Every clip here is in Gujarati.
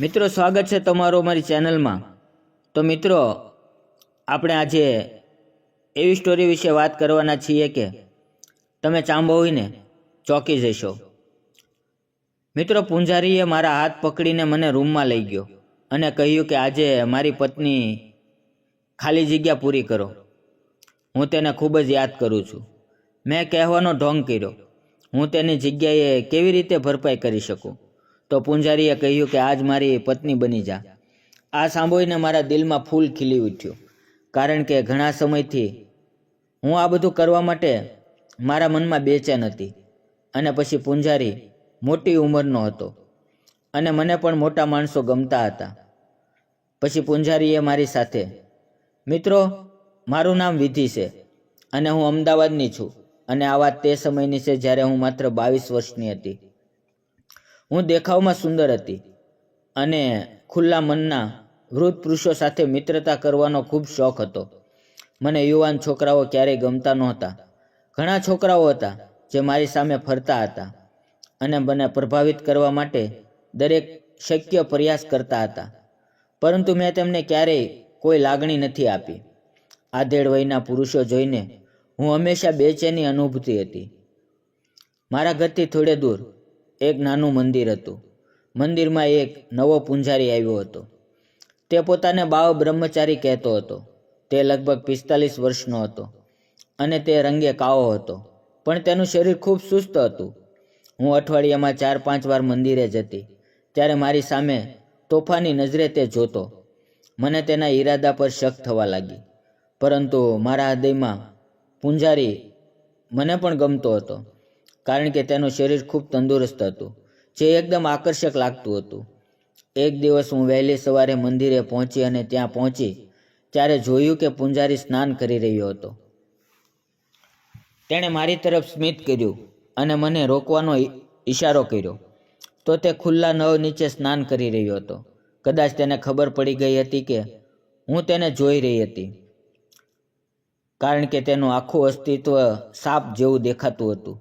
મિત્રો, સ્વાગત છે તમારું અમારી ચેનલમાં। તો મિત્રો, આપણે આજે એવી સ્ટોરી વિશે વાત કરવાના છીએ કે તમે સાંભળીને ચોંકી જશો। મિત્રો, પૂંજારીએ મારા હાથ પકડીને મને રૂમમાં લઈ ગયો અને કહ્યું કે આજે મારી પત્ની ખાલી જગ્યા પૂરી કરો। હું તેને ખૂબ જ યાદ કરું છું। મેં કહેવાનો ઢોંગ કર્યો, હું તેની જગ્યાએ કેવી રીતે ભરપાઈ કરી શકું? તો પૂંજારીએ કહ્યું કે આજ મારી પત્ની બની જા। આ સાંભળીને મારા દિલમાં ફૂલ ખીલી ઉઠ્યું, કારણ કે ઘણા સમયથી હું આ બધું કરવા માટે મારા મનમાં બેચેન હતી। અને પછી પૂંજારી મોટી ઉંમરનો હતો અને મને પણ મોટા માણસો ગમતા હતા। પછી પૂંજારીએ મારી સાથે, મિત્રો, મારું નામ વિધિ છે અને હું અમદાવાદની છું અને આ વાત તે સમયની છે જ્યારે હું માત્ર 22 વર્ષની હતી। હું દેખાવમાં સુંદર હતી અને ખુલ્લા મનના વૃદ્ધ પુરુષો સાથે મિત્રતા કરવાનો ખૂબ શોખ હતો। મને યુવાન છોકરાઓ ક્યારેય ગમતા નહોતા। ઘણા છોકરાઓ હતા જે મારી સામે ફરતા હતા અને મને પ્રભાવિત કરવા માટે દરેક શક્ય પ્રયાસ કરતા હતા, પરંતુ મેં તેમને ક્યારેય કોઈ લાગણી નથી આપી। આધેડ વયના પુરુષો જોઈને હું હંમેશા બેચેની અનુભૂતિ હતી। મારા ઘરથી થોડે દૂર એક નાનું મંદિર હતું। મંદિરમાં એક નવો પૂંજારી આવ્યો હતો। તે પોતાને બાળ બ્રહ્મચારી કહેતો હતો। તે લગભગ 45 વર્ષનો હતો અને તે રંગે કાળો હતો, પણ તેનું શરીર ખૂબ સુસ્ત હતું। હું અઠવાડિયામાં 4-5 વાર મંદિરે જતી, ત્યારે મારી સામે તોફાની નજરે તે જોતો। મને તેના ઈરાદા પર શક થવા લાગી, પરંતુ મારા હૃદયમાં પૂંજારી મને પણ ગમતો હતો, કારણ કે તેનું શરીર ખૂબ તંદુરસ્ત હતું, જે એકદમ આકર્ષક લાગતું હતું। એક દિવસ હું વહેલી સવારે મંદિરે પહોંચી અને ત્યાં પહોંચી ત્યારે જોયું કે પૂંજારી સ્નાન કરી રહ્યો હતો। તેણે મારી તરફ સ્મિત કર્યું અને મને રોકવાનો ઈશારો કર્યો, તો તે ખુલ્લા નળ નીચે સ્નાન કરી રહ્યો હતો। કદાચ તેને ખબર પડી ગઈ હતી કે હું તેને જોઈ રહી હતી, કારણ કે તેનું આખું અસ્તિત્વ સાપ જેવું દેખાતું હતું।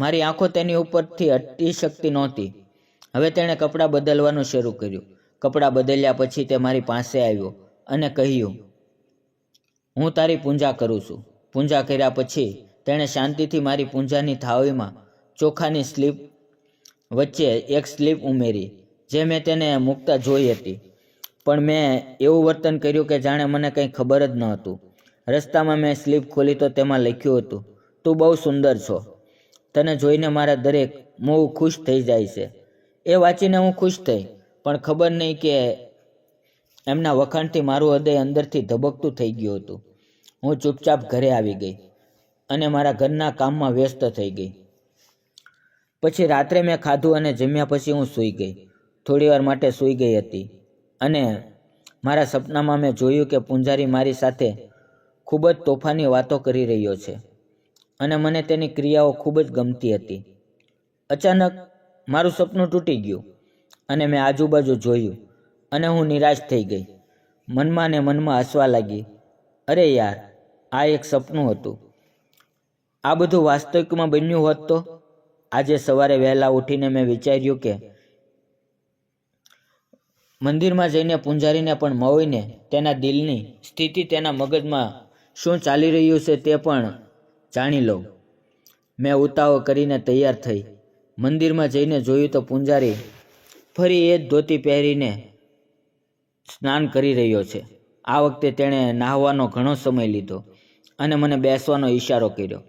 મારી આંખો તેની ઉપરથી હટી શકતી નહોતી। હવે તેણે કપડાં બદલવાનું શરૂ કર્યું। કપડાં બદલ્યા પછી તે મારી પાસે આવ્યો અને કહ્યું, હું તારી પૂજા કરું છું। પૂજા કર્યા પછી તેણે શાંતિથી મારી પૂજાની થાળીમાં ચોખાની સ્લીપ વચ્ચે એક સ્લીપ ઉમેરી, જે મેં તેને મૂકતા જોઈ હતી, પણ મેં એવું વર્તન કર્યું કે જાણે મને કંઈ ખબર જ ન હતું। રસ્તામાં મેં સ્લીપ ખોલી તો તેમાં લખ્યું હતું, તું બહુ સુંદર છો, તને જોઈને મારા દરેક મોહ ખુશ થઈ જાય છે। એ વાંચીને હું ખુશ થઈ, પણ ખબર નહીં કે એમના વખાણથી મારું હૃદય અંદરથી ધબકતું થઈ ગયું હતું। હું ચૂપચાપ ઘરે આવી ગઈ અને મારા ઘરના કામમાં વ્યસ્ત થઈ ગઈ। પછી રાત્રે મેં ખાધું અને જમ્યા પછી હું સૂઈ ગઈ। થોડી વાર માટે સૂઈ ગઈ હતી અને મારા સપનામાં મેં જોયું કે પૂંજારી મારી સાથે ખૂબ જ તોફાની વાતો કરી રહ્યો છે અને મને તેની ક્રિયાઓ ખૂબ જ ગમતી હતી। અચાનક મારું સપનું તૂટી ગયું અને મેં આજુબાજુ જોયું અને હું નિરાશ થઈ ગઈ। મનમાં ને મનમાં હસવા લાગી, અરે યાર, આ એક સપનું હતું। આ બધું વાસ્તવિકમાં બન્યું હોત તો? આજે સવારે વહેલા ઉઠીને મેં વિચાર્યું કે મંદિરમાં જઈને પૂંજારીને પણ મળીને તેના દિલની સ્થિતિ, તેના મગજમાં શું ચાલી રહ્યું છે તે પણ જાણી લઉં। મેં ઉતાવળ કરીને તૈયાર થઈ મંદિરમાં જઈને જોયું તો પૂંજારી ફરી એ જ ધોતી પહેરીને સ્નાન કરી રહ્યો છે। આ વખતે તેણે નહાવાનો ઘણો સમય લીધો અને મને બેસવાનો ઈશારો કર્યો।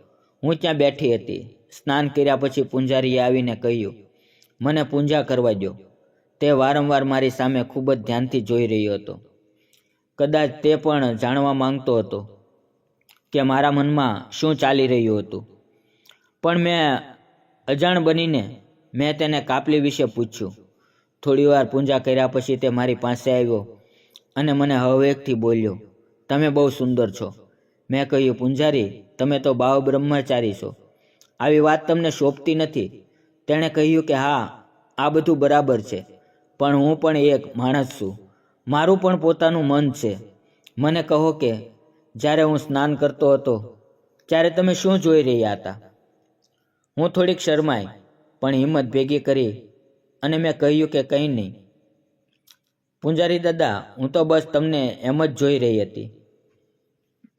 હું ત્યાં બેઠી હતી। સ્નાન કર્યા પછી પૂંજારીએ આવીને કહ્યું, મને પૂજા કરવા દો। તે વારંવાર મારી સામે ખૂબ જ ધ્યાનથી જોઈ રહ્યો હતો। કદાચ તે પણ જાણવા માંગતો હતો કે મારા મનમાં શું ચાલી રહ્યું હતું, પણ મેં અજાણ બનીને મેં તેને કાપલી વિશે પૂછ્યું। થોડી વાર પૂજા કર્યા પછી તે મારી પાસે આવ્યો અને મને હળવેકથી બોલ્યો, તમે બહુ સુંદર છો। મેં કહ્યું, પૂંજારી, તમે તો બાળ બ્રહ્મચારી છો, આવી વાત તમને શોભતી નથી। તેણે કહ્યું કે હા, આ બધું બરાબર છે, પણ હું પણ એક માણસ છું, મારું પણ પોતાનું મન છે। મને કહો કે જ્યારે હું સ્નાન કરતો હતો ત્યારે તમે શું જોઈ રહ્યા હતા? હું થોડીક શરમાઈ, પણ હિંમત ભેગી કરી અને મેં કહ્યું કે કંઈ નહીં, પૂંજારી દાદા, હું તો બસ તમને એમ જ જોઈ રહી હતી,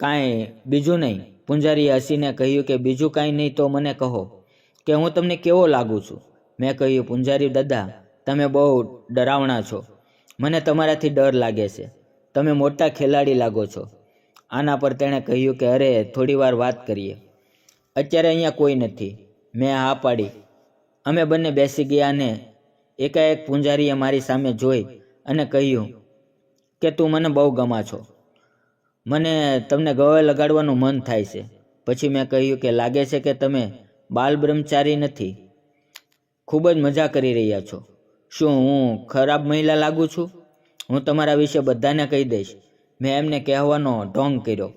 કાંઈ બીજું નહીં. પૂંજારીએ હસીને કહ્યું કે બીજું કાંઈ નહીં તો મને કહો કે હું તમને કેવો લાગુ છું. મેં કહ્યું, પૂંજારી દાદા, તમે બહુ ડરાવણા છો. મને તમારાથી ડર લાગે છે. તમે મોટા ખેલાડી લાગો છો. આના પર તેણે કહ્યું કે અરે થોડી વાર વાત કરીએ. અત્યારે અહીંયા કોઈ નથી. મેં હા પાડી. અમે બંને બેસી ગયા અને એકાએક પૂંજારીએ મારી સામે જોઈ અને કહ્યું કે તું મને બહુ ગમા છો. મને તમને ગળે લગાડવાનું મન થાય છે. પછી મેં કહ્યું કે લાગે છે કે તમે બાલ બ્રહ્મચારી નથી. ખૂબ જ મજા કરી રહ્યા છો. શું હું ખરાબ મહિલા લાગુ છું? હું તમારા વિશે બધાને કહી દઈશ. મેં એમને કહેવાનો ઢોંગ કર્યો.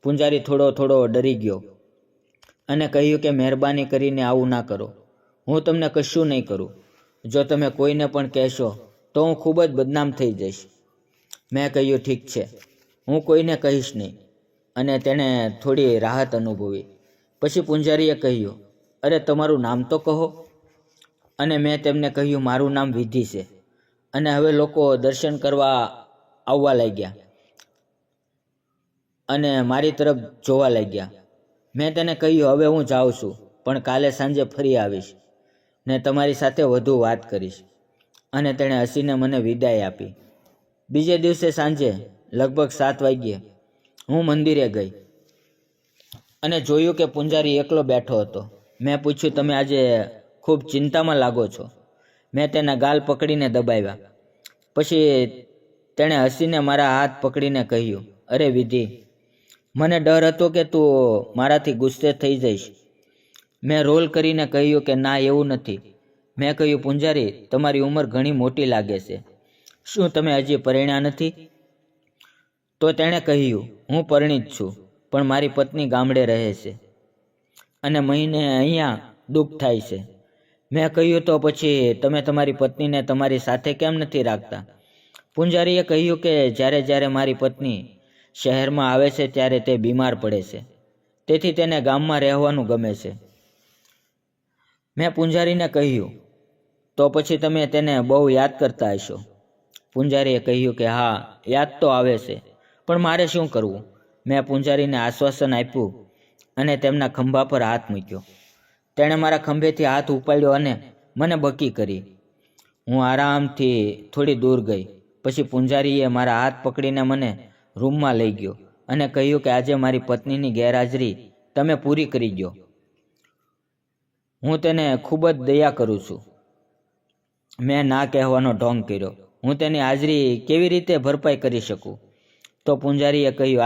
પૂંજારી થોડો ડરી ગયો અને કહ્યું કે મહેરબાની કરીને આવું ના કરો. હું તમને કશું નહીં કરું. જો તમે કોઈને પણ કહેશો તો હું ખૂબ જ બદનામ થઈ જઈશ. મેં કહ્યું ઠીક છે, હું કોઈને કહીશ નહીં. અને તેણે થોડી રાહત અનુભવી. પછી પૂંજારીએ કહ્યું, અરે તમારું નામ તો કહો. અને મેં તેમને કહ્યું, મારું નામ વિધિ છે. અને હવે લોકો દર્શન કરવા આવવા લાગ્યા અને મારી તરફ જોવા લાગ્યા. મેં તેને કહ્યું, હવે હું જાઉં છું, પણ કાલે સાંજે ફરી આવીશ ને તમારી સાથે વધુ વાત કરીશ. અને તેણે હસીને મને વિદાય આપી. બીજે દિવસે સાંજે લગભગ 7 વાગ્યે હું મંદિરે ગઈ અને જોયું કે પૂંજારી એકલો બેઠો હતો. મેં પૂછ્યું, તમે આજે ખૂબ ચિંતામાં લાગો છો. મેં તેના ગાલ પકડીને દબાવ્યા. પછી તેણે હસીને મારા હાથ પકડીને કહ્યું, અરે વિધિ, મને ડર હતો કે તું મારાથી ગુસ્સે થઈ જઈશ. મેં રોલ કરીને કહ્યું કે ના, એવું નથી. મેં કહ્યું, પૂંજારી, તમારી ઉંમર ઘણી મોટી લાગે છે. શું તમે હજી પરણ્યા નથી? તો તેણે કહ્યું, હું પરણિત છું, પણ મારી પત્ની ગામડે રહે છે અને મહિને અહીંયા દુઃખ થાય છે. મેં કહ્યું, તો પછી તમે તમારી પત્નીને તમારી સાથે કેમ નથી રાખતા? પૂંજારીએ કહ્યું કે જ્યારે મારી પત્ની શહેરમાં આવે છે ત્યારે તે બીમાર પડે છે, તેથી તેને ગામમાં રહેવાનું ગમે છે. મેં પૂંજારીને કહ્યું, તો પછી તમે તેને બહુ યાદ કરતા હશો? પૂંજારીએ કહ્યું કે હા, યાદ તો આવે છે, પણ મારે શું કરવું? મેં પૂંજારીને આશ્વાસન આપ્યું અને તેમના ખંભા પર હાથ મૂક્યો. તેણે મારા ખંભેથી હાથ ઉપાડ્યો અને મને બકી કરી. હું આરામથી થોડી દૂર ગઈ. પછી પૂંજારીએ મારા હાથ પકડીને મને રૂમમાં લઈ ગયો અને કહ્યું કે આજે મારી પત્નીની ગેરહાજરી તમે પૂરી કરી દો. હું તેને ખૂબ જ દયા કરું છું. મેં ના કહેવાનો ઢોંગ કર્યો. હું તેની હાજરી કેવી રીતે ભરપાઈ કરી શકું? તો પૂંજારીએ કહ્યું,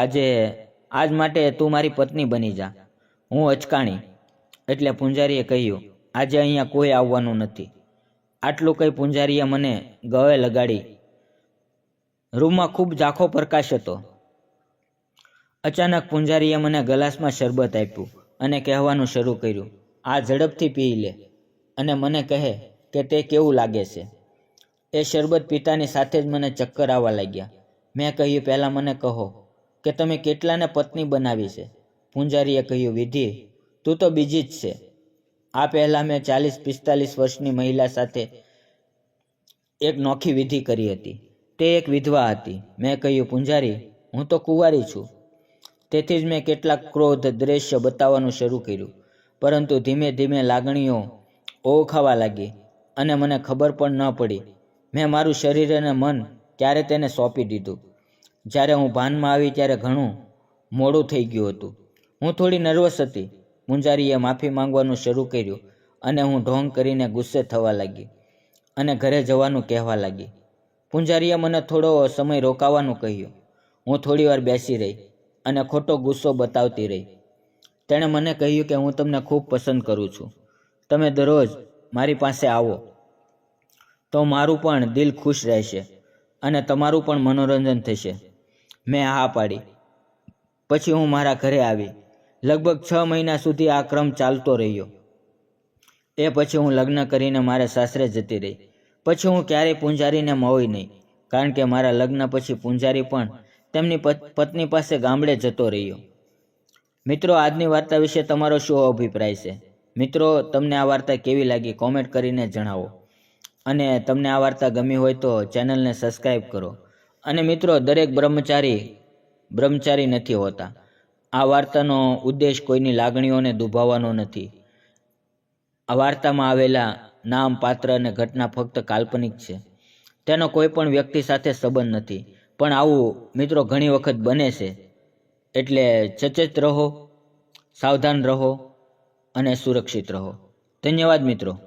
આજ માટે તું મારી પત્ની બની જા. હું અચકાણી. એટલે પૂંજારીએ કહ્યું, આજે અહીંયા કોઈ આવવાનું નથી. આટલું કહી પૂંજારીએ મને ગળે લગાડી. રૂમમાં ખૂબ ઝાંખો પ્રકાશ હતો. અચાનક પૂંજારીએ મને ગ્લાસમાં શરબત આપ્યું અને કહેવાનું શરૂ કર્યું, આ ઝડપથી પી લે અને મને કહે કે તે કેવું લાગે છે. એ શરબત પીતાની સાથે જ મને ચક્કર આવવા લાગ્યા. મેં કહ્યું, પહેલાં મને કહો કે તમે કેટલાને પત્ની બનાવી છે? પૂંજારીએ કહ્યું, વિધિ, તું તો બીજી જ છે. આ પહેલાં મેં 40-45 વર્ષની મહિલા સાથે એક નોખી વિધિ કરી હતી. તે એક વિધવા હતી. મેં કહ્યું, પૂંજારી, હું તો કુંવારી છું. તેથી જ મેં કેટલાક ક્રોધ દ્વેષ બતાવવાનું શરૂ કર્યું. પરંતુ ધીમે ધીમે લાગણીઓ ઓળખાવા લાગી અને મને ખબર પણ ન પડી મેં મારું શરીર અને મન ત્યારે તેને સોંપી દીધું. જ્યારે હું ભાનમાં આવી ત્યારે ઘણું મોડું થઈ ગયું હતું. હું થોડી નર્વસ હતી. પૂંજારીએ માફી માંગવાનું શરૂ કર્યું અને હું ઢોંગ કરીને ગુસ્સે થવા લાગી અને ઘરે જવાનું કહેવા લાગી. પૂંજારીએ મને થોડો સમય રોકાવાનું કહ્યું. હું થોડી વાર બેસી રહી અને ખોટો ગુસ્સો બતાવતી રહી. તેણે મને કહ્યું કે હું તમને ખૂબ પસંદ કરું છું. તમે દરરોજ મારી પાસે આવો તો મારું પણ દિલ ખુશ રહેશે અને તમારું પણ મનોરંજન થશે. મેં હા પાડી. પછી હું મારા ઘરે આવી. લગભગ 6 મહિના સુધી આ ક્રમ ચાલતો રહ્યો. એ પછી હું લગ્ન કરીને મારા સાસરે જતી રહી. પછી હું ક્યારેય પૂંજારીને મળી નહીં, કારણ કે મારા લગ્ન પછી પૂંજારી પણ તેમની પત્ની પાસે ગામડે જતો રહ્યો. મિત્રો, આજની વાર્તા વિશે તમારો શું અભિપ્રાય છે? મિત્રો, તમને આ વાર્તા કેવી લાગી કોમેન્ટ કરીને જણાવો. અને તમને આ વાર્તા ગમી હોય તો ચેનલને સબસ્ક્રાઈબ કરો. અને મિત્રો, દરેક બ્રહ્મચારી નથી હોતા. આ વાર્તાનો ઉદ્દેશ કોઈની લાગણીઓને દુભાવવાનો નથી. આ વાર્તામાં આવેલા નામ, પાત્ર અને ઘટના ફક્ત કાલ્પનિક છે. તેનો કોઈ પણ વ્યક્તિ સાથે સંબંધ નથી. પણ આવું મિત્રો ઘણી વખત બને છે. એટલે સચેત રહો, સાવધાન રહો અને સુરક્ષિત રહો. ધન્યવાદ મિત્રો.